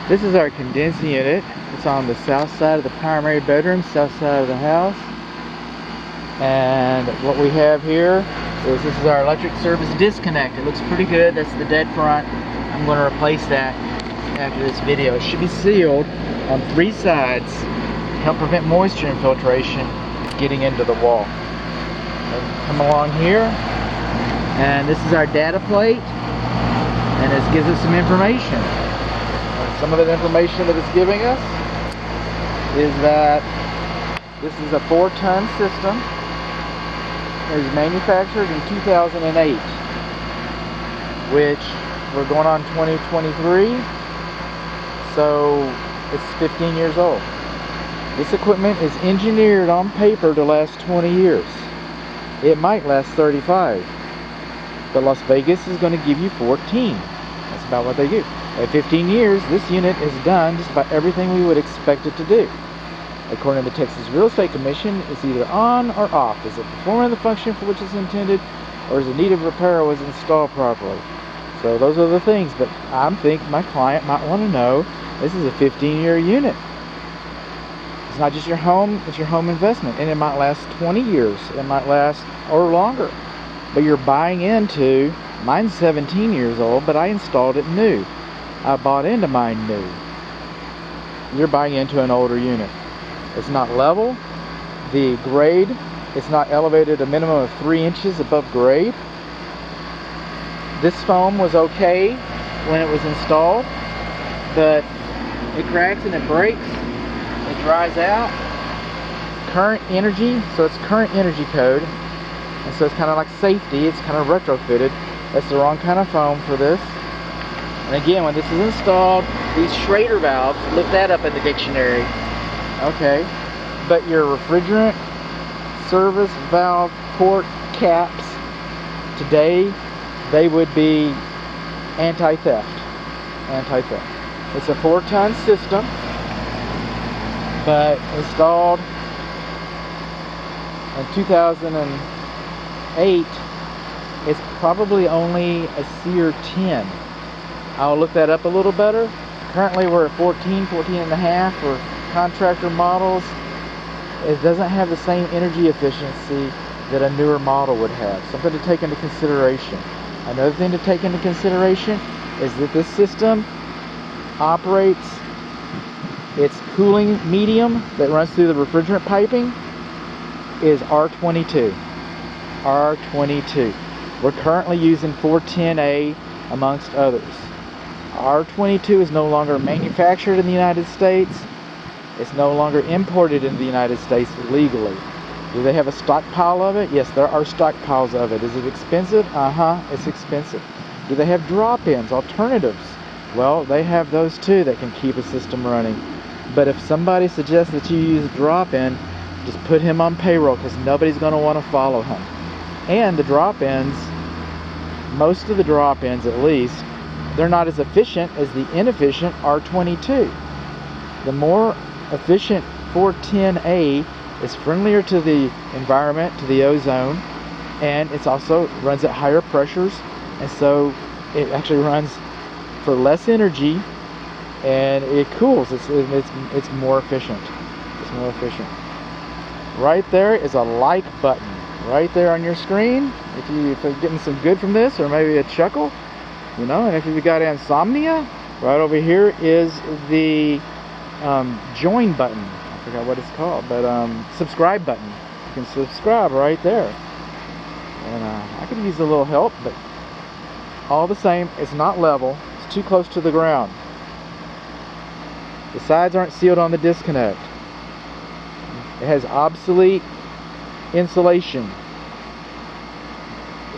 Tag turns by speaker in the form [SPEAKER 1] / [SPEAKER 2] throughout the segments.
[SPEAKER 1] This is our condensing unit. It's on the south side of the primary bedroom, south side of the house. And what we have here is this is our electric service disconnect. It looks pretty good. That's the dead front. I'm going to replace that after this video. It should be sealed on 3 sides to help prevent moisture infiltration getting into the wall. And come along here, and this is our data plate, and this gives us some information. Some of the information that it's giving us is that this is a 4-ton system. It was manufactured in 2008, which we're going on 2023, so it's 15 years old. This equipment is engineered on paper to last 20 years. It might last 35, but Las Vegas is going to give you 14. That's about what they do. At 15 years, this unit is done just about everything we would expect it to do. According to the Texas Real Estate Commission, it's either on or off. Is it performing the function for which it's intended, or is it in need of repair, or was it installed properly? So those are the things, but I think my client might want to know this is a 15-year unit. It's not just your home, it's your home investment, and it might last 20 years. It might last or longer. But you're buying into, mine's 17 years old, but I installed it new. I bought into mine new. You're buying into an older unit. It's not level. The grade, it's not elevated a minimum of 3 inches above grade. This foam was okay when it was installed, but it cracks and it breaks. It dries out. Current energy, so it's current energy code, and so it's kind of like safety. It's kind of retrofitted. That's the wrong kind of foam for this. And again, when this is installed, these Schrader valves, look that up in the dictionary. Okay, but your refrigerant service valve port caps, today, they would be anti-theft. Anti-theft. It's a 4-ton system, but installed in 2008, it's probably only a C or 10. I'll look that up a little better. Currently we're at 14 and a half for contractor models. It doesn't have the same energy efficiency that a newer model would have. Something to take into consideration. Another thing to take into consideration is that this system operates its cooling medium that runs through the refrigerant piping is R22. R22. We're currently using 410A amongst others. R22 is no longer manufactured in the United States. It's no longer imported into the United States legally. Do they have a stockpile of it? Yes, there are stockpiles of it. Is it expensive? It's expensive. Do they have drop-ins, alternatives? Well, they have those too that can keep a system running. But if somebody suggests that you use drop-in, just put him on payroll, because nobody's going to want to follow him. And the drop-ins, most of the drop-ins at least, they're not as efficient as the inefficient R22. The more efficient 410A is friendlier to the environment, to the ozone, and it's also runs at higher pressures, and so it actually runs for less energy, and it cools. It's more efficient. It's more efficient. Right there is a like button right there on your screen. If you're getting some good from this, or maybe a chuckle, you know. And if you've got insomnia, right over here is the join button. I forgot what it's called, but subscribe button. You can subscribe right there. And I could use a little help, but all the same, it's not level. It's too close to the ground. The sides aren't sealed on the disconnect. It has obsolete insulation.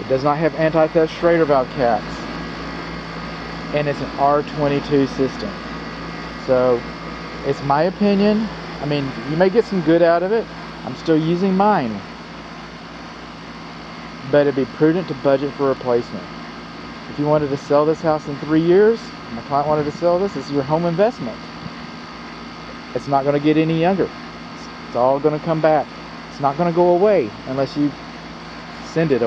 [SPEAKER 1] It does not have anti-theft Schrader valve caps, and it's an R22 system. So it's my opinion. I mean, you may get some good out of it. I'm still using mine, but it'd be prudent to budget for replacement. If you wanted to sell this house in 3 years, my client wanted to sell this, it's your home investment. It's not going to get any younger. It's all going to come back. It's not going to go away unless you send it away.